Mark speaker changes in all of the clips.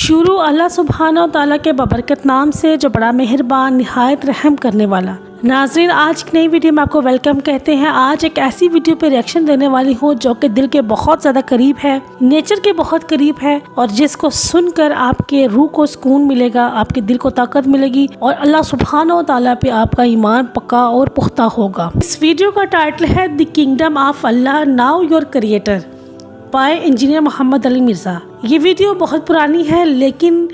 Speaker 1: शुरू अल्लाह सुब्हानो ताला के बबरकत नाम से जो बड़ा मेहरबान निहायत रहम करने वाला। नाज़रीन, आज की नई वीडियो में आपको वेलकम कहते हैं। आज एक ऐसी वीडियो पे रिएक्शन देने वाली हूँ जो कि दिल के बहुत ज़्यादा करीब है, नेचर के बहुत करीब है और जिसको सुनकर आपके रूह को सुकून मिलेगा, आपके दिल को ताकत मिलेगी और अल्लाह सुब्हानो ताला पे आपका ईमान पक्का और पुख्ता होगा। इस वीडियो का टाइटल है the kingdom of Allah now your creator by engineer Mohammad Ali Mirza. ये वीडियो बहुत पुरानी है, लेकिन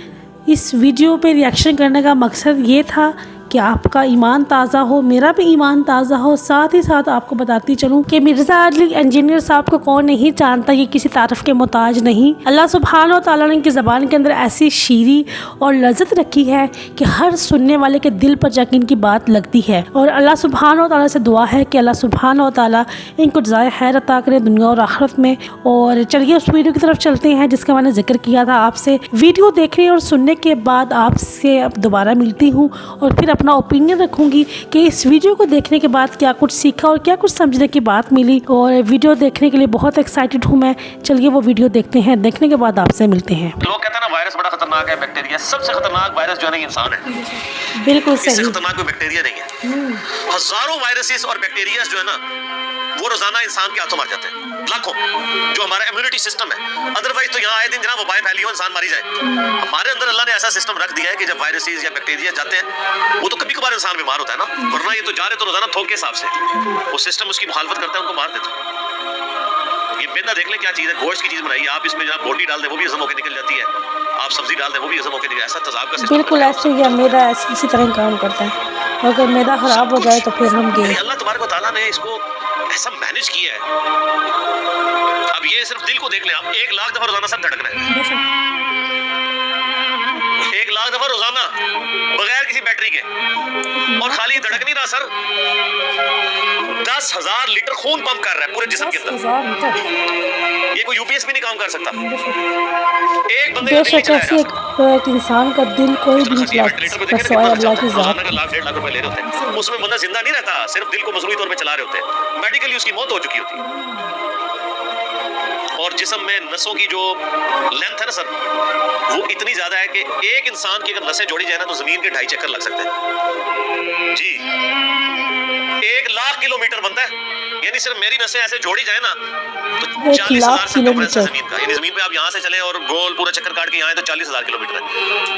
Speaker 1: इस वीडियो पे रिएक्शन करने का मकसद ये था कि आपका ईमान ताज़ा हो, मेरा भी ईमान ताज़ा हो। साथ ही साथ आपको बताती चलूँ कि मिर्ज़ा अली इंजीनियर साहब को कौन नहीं जानता, ये किसी तारीफ़ के मोहताज नहीं। अल्लाह सुब्हानो ताला ने इनकी ज़बान के अंदर ऐसी शीरी और लज़्ज़त रखी है कि हर सुनने वाले के दिल पर जाके इनकी बात लगती है। और अल्लाह सुब्हानो ताला से दुआ है कि अल्लाह सुब्हानो ताला इनको ज़ाय खैर अता करे दुनिया और आखिरत में। और चलिए उस वीडियो की तरफ चलते हैं जिसका मैंने जिक्र किया था आपसे। वीडियो देखने और सुनने के बाद आपसे अब दोबारा मिलती हूँ और फिर अपना ओपिनियन रखूंगी कि इस वीडियो को देखने के बाद क्या कुछ सीखा और क्या कुछ समझने की बात मिली। और वीडियो देखने के लिए बहुत एक्साइटेड हूं मैं। चलिए वो वीडियो देखते हैं, देखने के बाद आपसे मिलते हैं।
Speaker 2: लोग कहते हैं ना वायरस बड़ा खतरनाक है, बैक्टीरिया सबसे खतरनाक वायरस जो है ना इंसान है।
Speaker 1: बिल्कुल सही।
Speaker 2: इससे खतरनाक कोई बैक्टीरिया नहीं है। हजारों वायरसेस और बैक्टीरिया जो है ना वो रोजाना इंसान के हाथों मर जाते हैं, लाखों। जो हमारा इम्यूनिटी सिस्टम है, अदरवाइज तो यहाँ आए दिन जनाब वबाएं फैली हो, इंसान मारी जाए। हमारे अंदर अल्लाह ने ऐसा सिस्टम रख दिया है कि जब वायरसेस या बैक्टीरिया जाते हैं वो तो कभी कभार इंसान बीमार होता है ना, वरना ये तो जा रहे तो रोजाना थोक के हिसाब से वो सिस्टम उसकी मुखालफत करता है, उनको मार देता है। ये मैदा देख ले क्या चीज है, गोश्त की चीज बनाई है, आप इसमें जनाब बोटी डाल दे वो भी हजम होकर निकल जाती है, आप सब्जी डाल दे वो भी हजम होकर निकल, ऐसा तेजाब का सिस्टम
Speaker 1: बिल्कुल ऐसे ही मैदा ऐसे इसी तरह काम करता है। अगर मैदा खराब हो जाए तो फिर हम गए।
Speaker 2: अल्लाह तबारक व तआला ने इसको ऐसा मैनेज किया है। अब ये सिर्फ दिल को देख ले आप, 1 लाख दफा रोजाना सब धड़कना है, 1 लाख दफा रोजाना बगैर किसी बैटरी के। और खाली धड़क नहीं रहा सर, 10,000 लीटर खून पंप कर रहा है पूरे जिस्म के अंदर। ये कोई यूपीएस भी नहीं काम कर सकता। एक बंदे
Speaker 1: बेशक ऐसे एक इंसान का दिल कोई भी नहीं चला सकता सिवाय अल्लाह की ज़ात की।
Speaker 2: लाख 1.5 लाख रुपए ले रहे होते हैं, उसमें बंदा जिंदा नहीं रहता, सिर्फ दिल को मजबूरी तौर पे चला रहे होते हैं। मेडिकली उसकी मौत हो चुकी होती है। और जिस्म में नसों की जो लेंथ है ना सर, वो इतनी ज्यादा है कि एक इंसान की अगर नसें जोड़ी जाए ना तो जमीन के 2.5 चक्कर लग सकते हैं जी। 1 लाख किलोमीटर बनता है, यानी सिर्फ मेरी नसें ऐसे जोड़ी जाए ना तो 40,000 सर्कमफ्रेंस है जमीन का। यानी जमीन पे आप यहाँ से चले और गोल पूरा चक्कर काट के यहाँ आए तो 40,000 किलोमीटर है।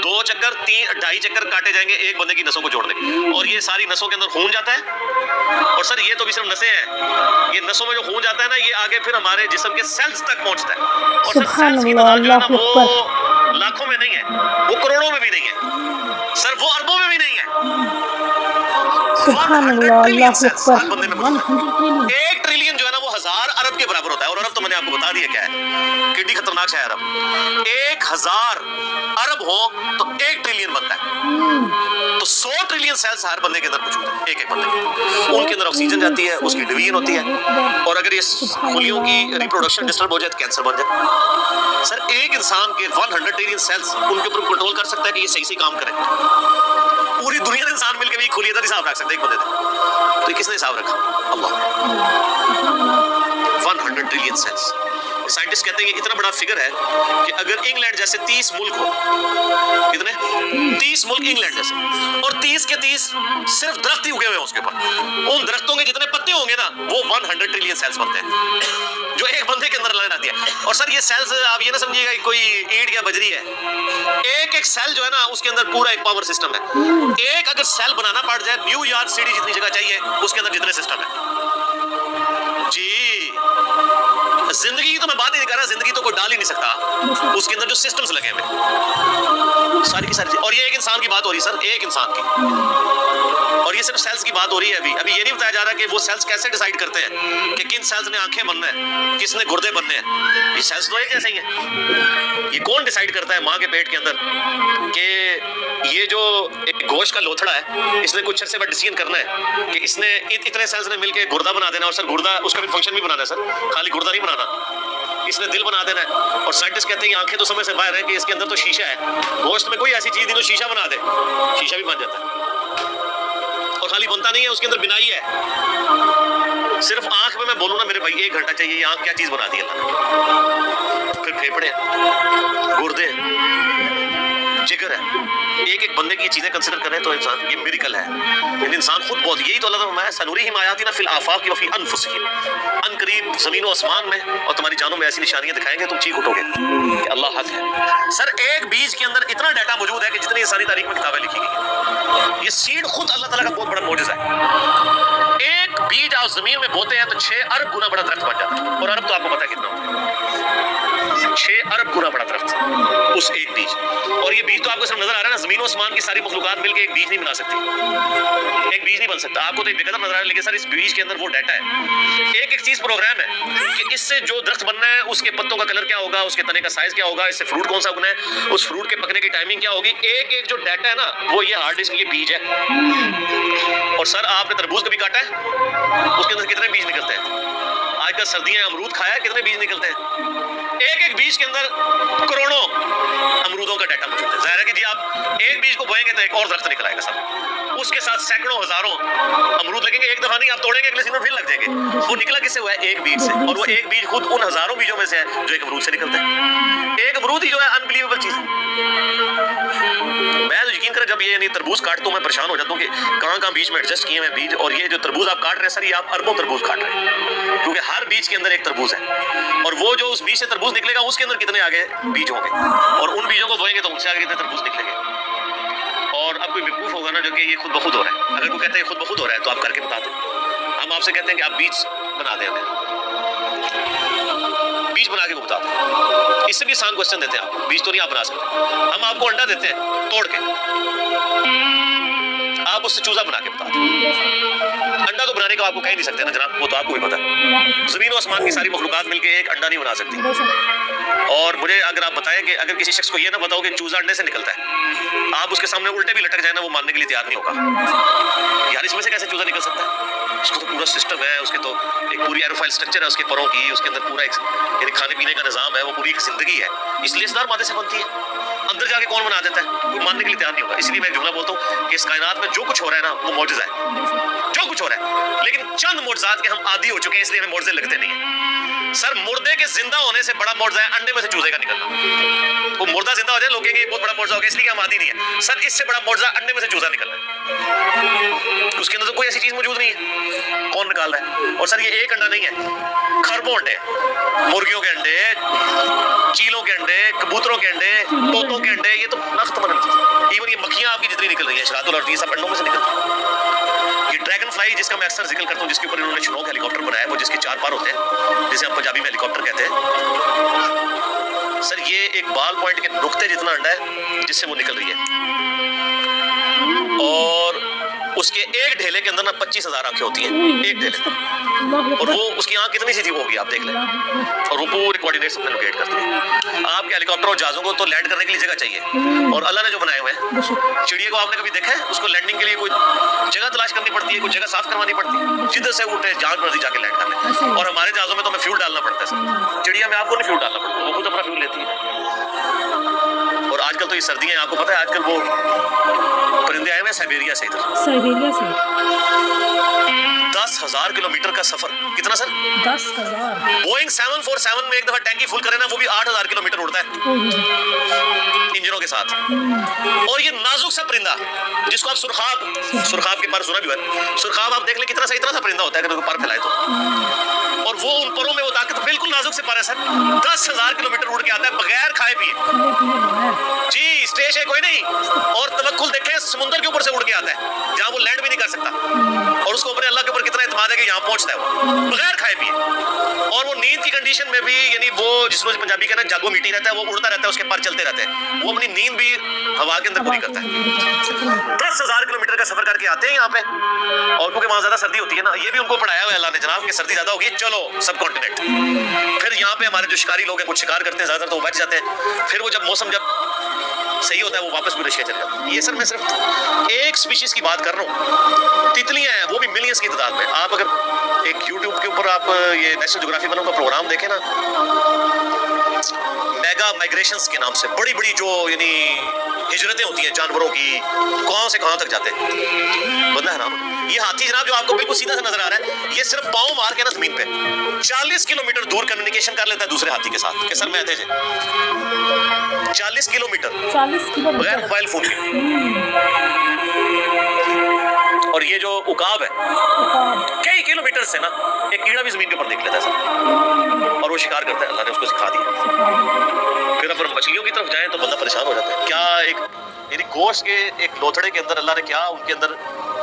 Speaker 2: 2 चक्कर 2.5 चक्कर काटे जाएंगे एक बंदे की नसों को जोड़ने के। और ये सारी नसों के अंदर खून जाता है। और सर ये तो भी सिर्फ नसें हैं, ये नसों में जो खून जाता है ना ये आगे फिर हमारे जिस्म के सेल्स तक पहुंचता है। और सर सेल्स की तादाद जो है ना वो लाखों में नहीं है, वो करोड़ों में भी नहीं है सर, वो अरबों में भी नहीं है।
Speaker 1: सुभान अल्लाह, अल्लाह अकबर।
Speaker 2: 1 ट्रिलियन जो है ना वो 1000 अरब के बराबर होता है। और अरब तो मैंने आपको बता दिया क्या है, कितनी खतरनाक है अरब। 1000 अरब हो तो 1 ट्रिलियन बनता है। तो 100 ट्रिलियन सेल्स हर बंदे के अंदर मौजूद है, एक एक बंदे के। उनके अंदर ऑक्सीजन जाती है, उसकी डिवीजन होती है। और अगर ये खुलियों की रिप्रोडक्शन डिस्टर्ब हो जाए तो कैंसर बन जाए। सर एक इंसान के 100 ट्रिलियन सेल्स उनके ऊपर कंट्रोल कर सकता है कि ये सही सही काम करें। पूरी दुनिया के इंसान मिलकर भी खुली हिसाब रख सकते एक बंदे थे, तो किसने हिसाब रखा? अल्लाह। 100 ट्रिलियन सेल्स। साइंटिस्ट कहते हैं कि इतना बड़ा फिगर है कि अगर इंग्लैंड जैसे 30 मुल्क हो, कितने 30 मुल्क इंग्लैंड जैसे, और 30 के 30 सिर्फ दरख्त ही उगे हुए हैं उसके ऊपर, उन दरख्तों के जितने पत्ते होंगे ना वो 100 ट्रिलियन सेल्स बनते हैं जो एक बंदे के अंदर अल्लाह ने डाल दिया। और सर ये सेल्स आप ये ना समझिएगा कि कोई ईंट या बजरी है, एक एक सेल जो है ना उसके अंदर पूरा एक पावर सिस्टम है। एक अगर सेल बनाना पड़ जाए, न्यूयॉर्क सिटी जितनी जगह चाहिए उसके अंदर जितने सिस्टम है जी। जिंदगी की तो मैं बात ही नहीं कर रहा, जिंदगी तो कोई डाल ही नहीं सकता, उसके अंदर जो सिस्टम्स लगे हुए सारी की सारी। और ये एक इंसान की बात हो रही है सर, एक इंसान की, और ये सिर्फ सेल्स की बात हो रही है। अभी ये नहीं बताया जा रहा कि वो सेल्स कैसे डिसाइड करते हैं कि किन सेल्स ने आंखें बनना है, किसने गुर्दे बनने हैं। ये सेल्स तो एक जैसे ही है। ये कौन डिसाइड करता है माँ के पेट के अंदर कि ये जो एक गोश्त का लोथड़ा है इसने कुछ अर्से बाद डिसीजन करना है कि इसने इतने सेल्स ने मिलकर गुर्दा बना देना। और सर गुर्दा उसका भी फंक्शन भी बनाना है सर, खाली गुर्दा नहीं बनाना, इसने दिल बना देना है। और साइंटिस्ट कहते हैं आंखें तो समय से बाहर है कि इसके अंदर तो शीशा है, गोश्त में कोई ऐसी चीज नहीं तो शीशा बना दे, शीशा भी बन जाता है। और खाली बनता नहीं है, उसके अंदर बिनाई है। सिर्फ आंख में मैं बोलूँ ना मेरे भाई 1 घंटा चाहिए, ये आंख क्या चीज बना दी अल्लाह ने। फिर फेफड़े, गुर्दे, मेजर है। एक एक बंदे की ये चीजें कंसिडर करें तो इंसान ये मिरेकल है। लेकिन इंसान खुद बहुत, यही तो अल्लाह ने फरमाया सनुरीहिम आयातिना फिल आफाक़ि व फी अनफुसिहिम, अनकरीब ज़मीन व आसमान में और तुम्हारी जानों में ऐसी निशानियां दिखाएंगे तुम चीख उठोगे कि अल्लाह हक है। सर एक बीज के अंदर इतना डाटा मौजूद है कि जितनी इंसानी तारीख में किताबें लिखी गई हैं। ये सीड खुद अल्लाह ताला का बहुत बड़ा मौजज़ा है। एक बीज आप जमीन में बोते हैं तो 6 अरब गुना बड़ा दरख्त बन जाता है। और अरब तो आपको पता है कितना होता है, 6 अरब गुना बड़ा दरख्त उस एक बीज। और ये बीज तो आपको सिर्फ नजर आ रहा है ना, जमीन और आसमान की सारी मखलूकात मिलकर एक बीज नहीं बना सकती, एक बीज नहीं बन सकता। आपको तो एक बेकदर नजर आ रहा है, लेकिन सर इस बीज के अंदर वो डाटा है, एक एक चीज प्रोग्राम है कि इससे जो दरख्त बनना है उसके पत्तों का कलर क्या होगा, उसके तने का साइज क्या होगा, इससे फ्रूट कौन सा उगना है, उस फ्रूट के पकने की टाइमिंग क्या होगी। एक एक जो डाटा है ना वो ये हार्ड डिस्क, ये बीज है। और सर आपने तरबूज कभी काटा है, उसके अंदर कितने बीज निकलते हैं। आजकल सर्दियां, अमरूद खाया है, कितने बीज निकलते हैं। एक एक बीज के अंदर करोड़ों अमरूदों का डाटा मौजूद है। जाहिर है कि जी आप एक बीज को बोएंगे तो एक और दरख्त निकल आएगा सर, उसके साथ सैकड़ों हजारों अमरूद लगेंगे। एक दफा नहीं आप तोड़ेंगे, अगले सीजन फिर लग जाएंगे। वो निकला किससे हुआ है, एक बीज से। और वो एक बीज खुद उन हजारों बीजों में से है जो एक अमरूद से निकलते हैं। एक अमरूद ही जो है अनबिलीवेबल चीज है। मैं तो यकीन करें जब ये यानी तरबूज काटता हूं मैं परेशान हो जाता हूं कि कहां बीच में एडजस्ट किए हैं बीज। और ये जो तरबूज आप काट रहे हैं सर, ये आप अरबों तरबूज काट रहे हैं, क्योंकि हर बीज के अंदर एक तरबूज है। और वो जो उस बीज से तरबूज निकलेगा उसके अंदर कितने आगे बीज होंगे, और उन बीजों को बोएंगे तो उनसे आगे कितने तरबूज निकलेंगे। और अब कोई बेवकूफ होगा ना जो कि ये खुद ब खुद हो रहा है, अगर वो कहते हैं खुद ब खुद हो रहा है तो आप करके बता दो। हम आपसे कहते हैं कि आप बीज बना दें, बीज बना के वो बता दो। इससे भी आसान क्वेश्चन देते हैं आप, बीज तो नहीं आप बना सकते। हम आपको अंडा देते हैं तोड़ के, आप उससे चूजा बना के बता दो। अंडा तो बनाने का आपको कह ही नहीं सकते ना जनाब, वो तो आपको भी पता है। जमीन और आसमान की सारी मखलूकात मिलकर एक अंडा नहीं बना सकती। और मुझे अगर आप बताएं कि अगर किसी शख्स को ये ना बताओ कि चूजा अंडे से निकलता है, आप उसके सामने उल्टे भी लटक जाए ना, वो मानने के लिए तैयार नहीं होगा। यार इसमें से कैसे चूजा निकल सकता है, उसका तो पूरा सिस्टम है, उसके तो एक पूरी एरोफाइल स्ट्रक्चर है उसके परों की, उसके अंदर पूरा एक खाने पीने का निजाम है, वो पूरी एक जिंदगी है। इसलिए इसदार मादे से बनती है, अंदर जाके कौन बना देता है, कोई मानने के लिए तैयार नहीं होगा। इसलिए मैं जुमला बोलता हूँ कि इस कायनात में जो कुछ हो रहा है ना वो मौजूद है, जो कुछ हो रहा है। लेकिन चंद मौजूदात के हम आदी हो चुके हैं, इसलिए हमें मौजूद लगते नहीं है। सर मुर्दे के जिंदा होने से बड़ा मौजूद है अंडे में से चूजे का निकलना। वो मुर्दा जिंदा हो जाए लोग कहेंगे बहुत बड़ा मौजूद हो गया, इसलिए हम आदी नहीं है। सर इससे बड़ा मौजूद अंडे में से चूजा निकलना, उसके अंदर तो कोई ऐसी चीज मौजूद नहीं है, कौन निकाल रहा है। और सर ये एक अंडा नहीं है, खरबों अंडे, मुर्गियों के अंडे, चीलों के अंडे, कबूतरों के अंडे, तोतों के अंडे, ये तो नख्त बनल चीज। इवन ये मक्खियां आपकी जितनी निकल रही है शरातुल अर्द, ये सब अंडों में से निकलती है। ये ड्रैगन फ्लाई जिसका मैं अक्सर जिक्र करता हूँ, जिसके ऊपर इन्होंने चिनोक हेलीकॉप्टर बनाया है, वो जिसके 4 पर होते हैं, जिसे हम पंजाबी में हेलीकॉप्टर कहते हैं। सर ये एक बाल पॉइंट के नुक्ते जितना अंडा है जिससे वो निकल रही है। और उसके एक ढेले के अंदर ना 25,000 आंखें होती हैं, एक ढेले। और वो उसकी आंख कितनी सी थी वो होगी आप देख लें। और वो पूरे कोऑर्डिनेट्स अपने लोकेट करते हैं। आपके हेलीकॉप्टर और जहाजों को तो लैंड करने के लिए जगह चाहिए, और अल्लाह ने जो बनाए हुए हैं, चिड़िया को आपने कभी देखा है, उसको लैंडिंग के लिए कोई जगह तलाश करनी पड़ती है, कोई जगह साफ करवानी पड़ती है, जिधर से उठे जहाज मर्जी जाके लैंड कर ले। और हमारे जहाजों में तो हमें फ्यूल डालना पड़ता है सर, चिड़िया में आपको नहीं फ्यूल डालना पड़ता, वो खुद अपना फ्यूल लेती है। और आजकल तो ये सर्दियां, आपको पता है आजकल वो परिंदे आए हुए साइबेरिया से, इधर
Speaker 1: साइबेरिया से
Speaker 2: 10,000 किलोमीटर का सफर। कितना सर?
Speaker 1: 10,000।
Speaker 2: बोइंग 747 में एक दफा टैंकी फुल करे ना, वो भी 8,000 किलोमीटर उड़ता है इंजनों के साथ। और ये नाजुक सा परिंदा जिसको आप सुरखाब के पर सुना भी है, सुरखाब आप देख ले कितना सा, इतना सा परिंदा होता है अगर पर फैलाए तो। और वो उन परों में वो ताकत, बिल्कुल नाजुक से पर है सर, 10,000 किलोमीटर उड़ के आता है बगैर खाए पिए जी, स्टेज है कोई नहीं। और तवक्कुल देखें, समुद्र के ऊपर से उड़ के आता है जहां वो लैंड भी नहीं कर सकता, और उसको अपने अल्लाह के ऊपर कितना इत्मीनान है कि यहाँ पहुंचता है वो बगैर खाए पिए। और वो नींद की कंडीशन में भी, यानी वो जिसको पंजाबी कहते हैं जागो मीटी रहता है, वो उड़ता रहता है, उसके पर चलते रहते हैं, वो अपनी नींद भी हवा के अंदर पूरी करता है। 10,000 किलोमीटर का सफर करके आते हैं यहाँ पे। और क्योंकि वहां ज्यादा सर्दी होती है ना, ये भी उनको पढ़ाया हुआ है अल्लाह ने जनाब कि सर्दी ज्यादा होगी, चलो सब कॉन्टिनेंट। फिर यहाँ पे हमारे जो शिकारी लोग हैं कुछ शिकार करते हैं, ज्यादातर तो बच जाते हैं। फिर वो जब मौसम जब सही होता है वो वापस भी रशिया चले जाते हैं। ये सर मैं सिर्फ एक स्पीशीज की बात कर रहा हूँ, तितलियां हैं वो भी मिलियंस की तादाद में। आप अगर एक यूट्यूब के ऊपर आप ये नेशनल ज्योग्राफी वालों का प्रोग्राम देखें ना, मेगा माइग्रेशंस के नाम से बड़ी बड़ी जो यानी हिजरतें होती हैं जानवरों की, कहां से कहां तक जाते हैं, बंदा हैरान हो। ये हाथी जनाब जो आपको बिल्कुल सीधा सा नजर आ रहा है, ये सिर्फ पांव मार के ना जमीन पे 40 किलोमीटर दूर कम्युनिकेशन कर लेता है दूसरे हाथी के साथ कि सर मैं तेज है। 40 किलोमीटर बगैर मोबाइल फोन के। और ये जो उकाब है कई किलोमीटर से ना एक कीड़ा भी जमीन के ऊपर देख लेता है सर, और वो शिकार करता है। अल्लाह ने उसको सिखा दिया। फिर अगर मछलियों की तरफ जाएं तो बंदा परेशान हो जाता है। क्या एक यानी गोश्त के एक लोथड़े के अंदर अल्लाह ने क्या उनके अंदर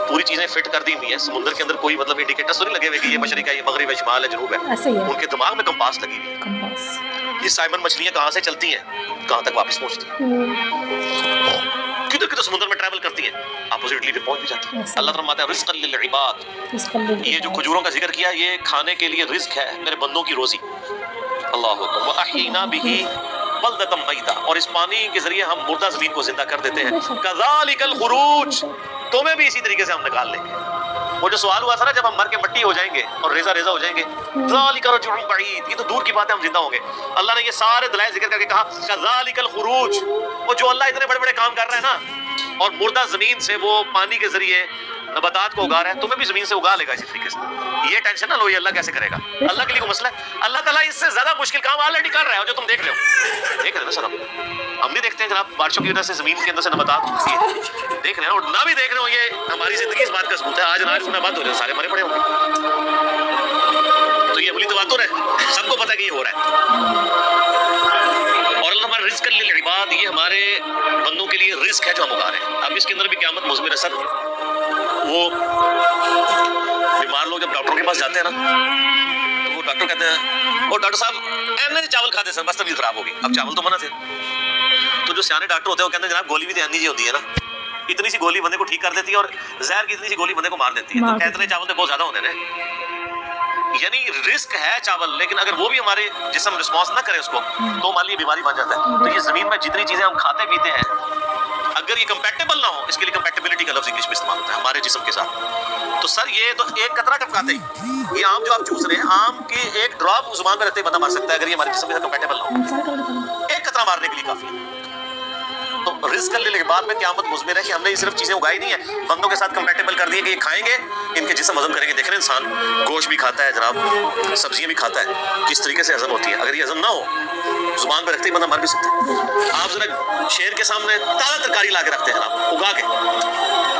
Speaker 2: पूरी चीजें फिट कर दी हुई है। समुद्र के अंदर कोई मतलब इंडिकेटर्स तो नहीं लगे हुए कि ये मशरिक है, ये मगरिब है, शिमाल है, जनूब है। उनके दिमाग में कंपास लगी हुई है। ये साइमन मछलियां कहां से चलती हैं, कहां तक वापस पहुंचती हैं, किधर किधर समुद्र में ट्रैवल करती हैं, अपोजिटली भी पहुंच भी जाती हैं। अल्लाह फरमाता है रिज़्क़न लिल इबाद। ये जो खजूरों का जिक्र किया ये खाने के लिए रिज़्क है, मेरे बंदों की रोजी। अल्लाहु अकबर। व अहयना बिही बल्दतम मैता, और इस पानी के जरिए हम मुर्दा जमीन को जिंदा कर देते हैं। कज़ालिकल खुरूज, तुम्हें भी इसी तरीके से हम निकाल लेंगे। वो जो सवाल हुआ था ना जब हम मर के मिट्टी हो जाएंगे और रेजा रेजा हो जाएंगे, ज़ालिका रजुउन बईद, ये तो दूर की बात है, हम जिंदा होंगे। अल्लाह ने ये सारे दलाइल जिक्र करके कहा कज़ालिकल खुरूज। वो जो अल्लाह इतने बड़े बड़े काम कर रहा है ना, और मुर्दा जमीन से वो पानी के जरिए नबातात को उगा रहा है, तुम्हें भी जमीन से उगा लेगा इसी तरीके से। ये टेंशन ना लो, ये अल्लाह कैसे करेगा, अल्लाह के लिए कोई मसला है। अल्लाह ताला इससे ज्यादा मुश्किल काम ऑलरेडी कर रहा है, जो तुम देख रहे हो। देख रहे हो ना सर, हम नहीं देखते हैं जनाब बारिशों की वजह से जमीन के अंदर से नबातात देख रहे हैं, और ना भी देख रहे हो, ये हमारी जिंदगी इस बात का सबूत है। आज अनाज नबात हो रहे हैं, सारे मरे पड़े होंगे, तो ये अमली तवातुर है, सबको पता है कि ये हो रहा है। और अल्लाह हमारा रिज़्क़ लिल इबाद, ये हमारे बंदों के लिए रिज़्क है जो हम उगा रहे हैं। अब इसके अंदर भी क़यामत मुज़मिर असद, वो बीमार लोग जब डॉक्टर के पास जाते हैं ना, तो वो डॉक्टर कहते हैं और डॉक्टर साहब ऐसे चावल खाते सर, बस तबीयत खराब होगी। अब चावल तो मना थे, तो जो सियाने डॉक्टर होते हैं वो कहते हैं जनाब गोली भी ध्यान दीजिए होती है ना, इतनी सी गोली बंदे को ठीक कर देती है और जहर की इतनी सी गोली बंदे को मार देती है। तो इतने चावल तो बहुत ज्यादा होते हैं, यानी रिस्क है चावल, लेकिन अगर वो भी हमारे जिस्म रिस्पॉन्स ना करे उसको, तो मान लीजिए बीमारी बन जाता है। तो ये जमीन में जितनी चीजें हम खाते पीते हैं, अगर ये कंपैटिबल ना हो, इसके लिए कंपैटिबिलिटी का लफ्ज इंग्लिश में इस्तेमाल होता है हमारे जिस्म के साथ। तो सर ये तो एक कतरा टपकाते ही, ये आम जो आप चूस रहे हैं, आम की एक ड्रॉप जुबान में रहते ही बंदा मर सकता है अगर ये हमारे जिस्म के साथ कंपैटिबल ना हो। एक कतरा मारने के लिए काफी है। तो रिस्क लेने के बाद में क़यामत मुज़मिर है कि हमने ये सिर्फ चीजें उगाई नहीं है, बंदों के साथ कंपैटिबल कर दिए कि ये खाएंगे, इनके जिस्म हजम करेंगे। देख रहे हैं इंसान गोश्त भी खाता है जनाब, सब्जियां भी खाता है, किस तरीके से हजम होती है। अगर ये हजम ना हो, जुबान पे रखते ही बंदा मर भी सकता है। आप जरा शेर के सामने ताज़ा तरकारी ला के रखते हैं जनाब, उगा के,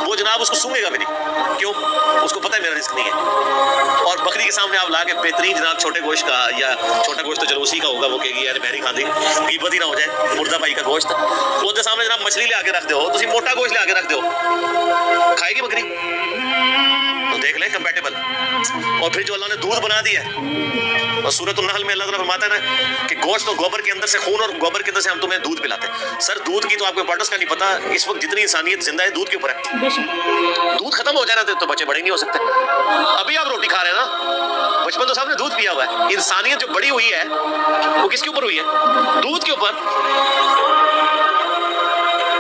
Speaker 2: वो जनाब उसको सूंघेगा भी नहीं, क्यों, उसको पता है मेरा रिस्क नहीं है। और बकरी के सामने आप ला के बेहतरीन जनाब छोटे गोश्त का, या छोटा गोश्त तो चलो उसी का होगा, वो कहेगी यार मैंने खा दी, कीमत ही ना हो जाए, मुर्दा भाई का गोश्त, वो तो सामने जनाब मछली ले आके रख दो, तुम मोटा गोश्त ले आके रख दो, खाएगी बकरी? तो देख ले कंपैटिबल। और फिर जो अल्लाह ने दूध बना दिया है, और सूरत अन-नहल में अल्लाह ताला फरमाता है ना कि गोश्त और गोबर के अंदर से, खून और गोबर के अंदर से हम तुम्हें दूध पिलाते हैं। सर दूध की तो आपको इंपॉर्टेंस का नहीं पता, इस वक्त जितनी इंसानियत जिंदा है दूध के ऊपर है। दूध खत्म हो जाए ना तो बच्चे बड़े नहीं हो सकते। अभी आप रोटी खा रहे हैं ना, बचपन तो सामने दूध पिया हुआ है। इंसानियत जो बड़ी हुई है वो किसके ऊपर हुई है? दूध के ऊपर।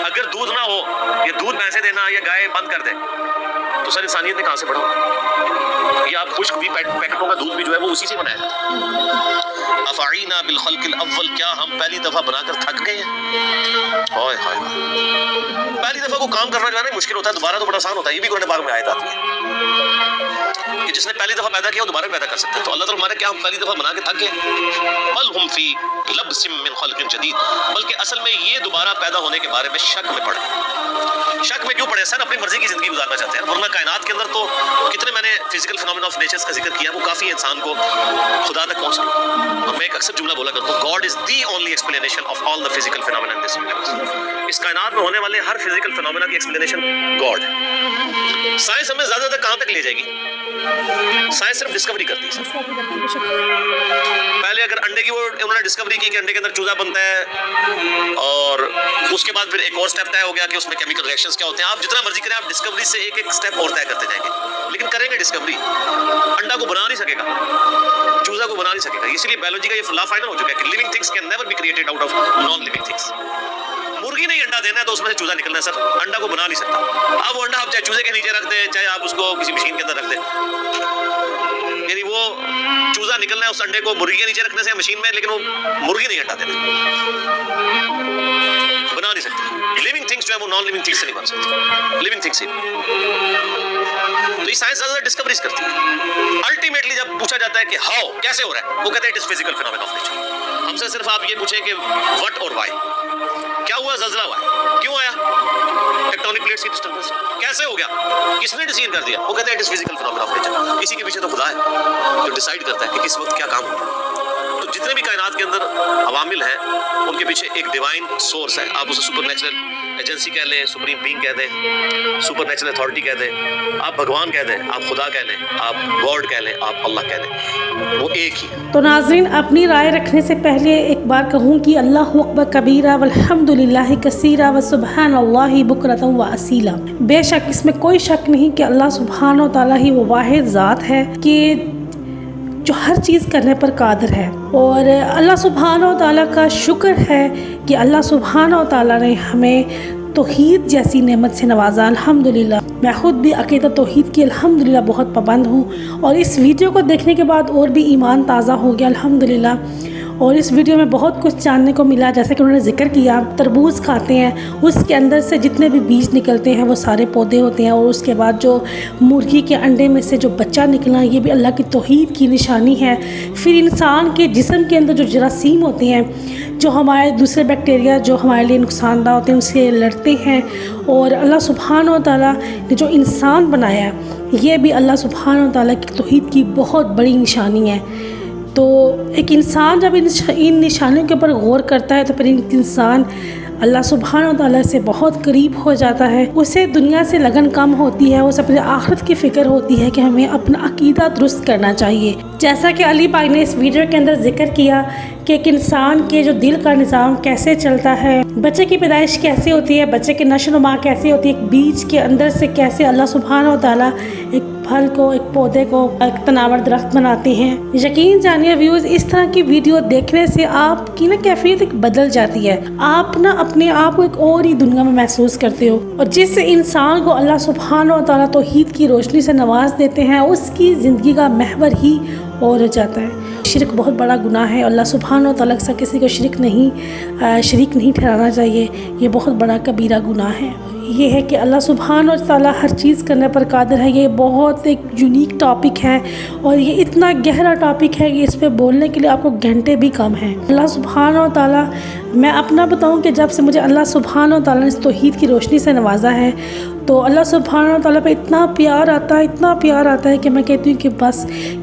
Speaker 2: अगर दूध ना हो, ये दूध भैंसे देना या गाय बंद कर दे, तो सर इंसानियत ने कहां से बढ़ा? ये आप खुश्क भी पैकेटों का दूध भी जो है वो उसी से बनाया है। अफ़अईना बिल खल्क़िल अव्वल, क्या हम पहली दफा बनाकर थक गए हैं? हाय हाय, पहली दफा को काम करना जो है ना मुश्किल होता है, दोबारा तो बड़ा आसान होता है। ये भी कुरान पाक में आयत आती है कि जिसने पहली दफा पैदा किया वो दोबारा पैदा कर सकता है। तो अल्लाह ताला हमारे क्या हम पहली दफा बना के थक गए? बल हुम फी लब्सिम मिन खल्क़िन जदीद, बल्कि असल में ये दोबारा पैदा होने के बारे में शक में पड़े। शक में क्यों पड़े? सर अपनी मर्जी की जिंदगी गुजारना चाहते हैं, वरना कायनात के अंदर तो कितने, मैंने फिजिकल फिनोमेना ऑफ नेचर्स का जिक्र किया, वो काफी इंसान को खुदा तक पहुंचने। और मैं एक अक्सर जुमला बोला करता हूं, God is the only explanation of all the physical phenomena in this universe. इस कायनात में होने वाले हर फिजिकल फिनोमेना की एक्सप्लेनेशन गॉड है। साइंस हमें ज्यादा तक कहां तक ले जाएगी? साइंस सिर्फ डिस्कवरी करती है। पहले अगर अंडे की वो उन्होंने डिस्कवरी की कि अंडे के अंदर चूजा बनता है, और उसके बाद फिर एक और स्टेप तय हो गया कि उसमें केमिकल रिएक्शंस क्या होते हैं। आप जितना मर्जी करें, आप डिस्कवरी से एक एक स्टेप और तय करते जाएंगे, लेकिन करेंगे डिस्कवरी, अंडा को बना नहीं सकेगा, चूजा को बना नहीं सकेगा। इसीलिए बायोलॉजी का ये लॉ फाइनल हो चुका है कि living things can never be created out of non living things. मुर्गी नहीं अंडा देना है तो उसमें से चूजा निकलना है सर, अंडा को बना नहीं सकता। अब वो अंडा आप चाहे चूजे के नीचे रख दें, चाहे आप उसको किसी मशीन के अंदर रख दें, यानी वो चूजा निकलना है उस अंडे को मुर्गी के नीचे रखने से मशीन में, लेकिन वो मुर्गी नहीं अंडा देना, बना नहीं सकती। लिविंग थिंग्स जो है वो नॉन लिविंग थिंग्स से नहीं बन सकती, लिविंग थिंग्स ही। तो ये साइंस ज्यादा डिस्कवरीज करती है। अल्टीमेटली जब पूछा जाता है कि हाउ, कैसे हो रहा है, वो कहते हैं it is physical phenomena of nature. हमसे सिर्फ आप ये पूछें कि व्हाट और व्हाई, क्या हुआ, ज़लज़ला हुआ, क्यों आया, टेक्टोनिक प्लेट्स की डिस्टर्बेंस, कैसे हो गया, किसने डिसीजन कर दिया, वो कहते हैं it is physical phenomena of nature. इसी के पीछे तो खुदा है जो डिसाइड करता है कि किस वक्त क्या काम होगा। तो जितने भी कायनात के अंदर अवामिल हैं उनके पीछे एक डिवाइन सोर्स है। आप उसे सुपरनेचुरल एजेंसी कह लें, सुप्रीम बीइंग कह दें, सुपरनेचुरल अथॉरिटी कह दें, आप भगवान कह दें, आप खुदा कह लें, आप गॉड कह लें, आप अल्लाह कह लें, वो एक ही है।
Speaker 1: तो नाज़रीन, अपनी राय रखने से पहले एक बार कहूँ कि अल्लाहु अकबर कबीरा वल्हम्दुलिल्लाहि कसीरा व सुब्हानल्लाहि बुकरतन व असीला। बेशक इसमें कोई शक नहीं कि अल्लाह सुब्हानहु व तआला ही वो वाहिद ज़ात है कि जो हर चीज़ करने पर कादिर है। और अल्लाह सुब्हानहु व तआला का शुक्र है कि अल्लाह सुब्हानहु व तआला ने हमें तौहीद जैसी नेमत से नवाजा, अल्हम्दुलिल्लाह। मैं ख़ुद भी अक़ीदा तौहीद की अल्हम्दुलिल्लाह बहुत पाबंद हूँ और इस वीडियो को देखने के बाद और भी ईमान ताज़ा हो गया, अल्हम्दुलिल्लाह। और इस वीडियो में बहुत कुछ जानने को मिला, जैसे कि उन्होंने जिक्र किया तरबूज खाते हैं, उसके अंदर से जितने भी बीज निकलते हैं वो सारे पौधे होते हैं, और उसके बाद जो मुर्गी के अंडे में से जो बच्चा निकलना, ये भी अल्लाह की तौहीद की निशानी है। फिर इंसान के जिस्म के अंदर जो जरासीम होते हैं, जो हमारे दूसरे बैक्टीरिया जो हमारे लिए नुकसानदा होते हैं, उनसे लड़ते हैं। और अल्लाह सुब्हानहु व तआला ने जो इंसान बनाया, ये भी अल्लाह सुब्हानहु व तआला की तौहीद की बहुत बड़ी निशानी है। तो एक इंसान जब इन निशानियों के ऊपर गौर करता है तो फिर इंसान अल्लाह सुब्हानहु व तआला से बहुत करीब हो जाता है। उसे दुनिया से लगन कम होती है, उसे अपने आखिरत की फ़िक्र होती है कि हमें अपना अकीदा दुरुस्त करना चाहिए। जैसा कि अली भाई ने इस वीडियो के अंदर जिक्र किया कि एक इंसान के जो दिल का निज़ाम कैसे चलता है, बच्चे की पैदाइश कैसे होती है, बच्चे की नशोनुमा कैसे होती है, एक बीज के अंदर से कैसे अल्लाह सुब्हानहु व तआला एक फल को, एक पौधे को एक तनावर दरख्त बनाते हैं। यकीन जानिए व्यूज़, इस तरह की वीडियो देखने से आपकी ना कैफियत एक बदल जाती है। आप ना अपने आप को एक और ही दुनिया में महसूस करते हो, और जिस इंसान को अल्लाह सुब्हानहु व तआला तौहीद की रोशनी से नवाज देते हैं, उसकी ज़िंदगी का महवर ही और हो जाता है। शिरक बहुत बड़ा गुनाह है, अल्लाह सुब्हानहु व तआला से किसी को शरीक नहीं ठहराना चाहिए। ये बहुत बड़ा कबीरा गुनाह है। ये है कि अल्लाह सुब्हानहु व तआला हर चीज़ करने पर कादिर है। ये बहुत एक यूनिक टॉपिक है और ये इतना गहरा टॉपिक है कि इस पर बोलने के लिए आपको घंटे भी कम हैं। अल्लाह सुब्हानहु व तआला, मैं अपना बताऊं कि जब से मुझे अल्लाह सुब्हानहु व तआला ने तौहीद की रोशनी से नवाजा है, तो अल्लाह सुब्हानहु व तआला पे इतना प्यार आता है, इतना प्यार आता है कि मैं कहती हूँ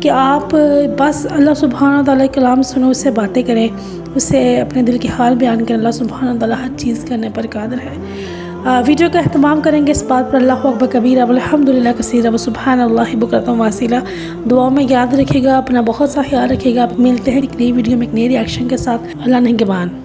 Speaker 1: कि आप बस अल्लाह सुब्हानहु व तआला के कलाम सुनो, उससे बातें करें, उससे अपने दिल के हाल बयान करें। अल्लाह सुब्हानहु व तआला हर चीज़ करने पर कादिर है। वीडियो का एहतमाम करेंगे इस बात पर। अल्लाहु अकबर कबीरा वल्हम्दुलिल्लाहि कसीरा व सुब्हानल्लाहि बुकरतन व असीला। दुआ में याद रखिएगा, अपना बहुत सा ख्याल रखिएगा। मिलते हैं एक नई वीडियो में एक नई रिएक्शन के साथ। अल्लाह निगहबान।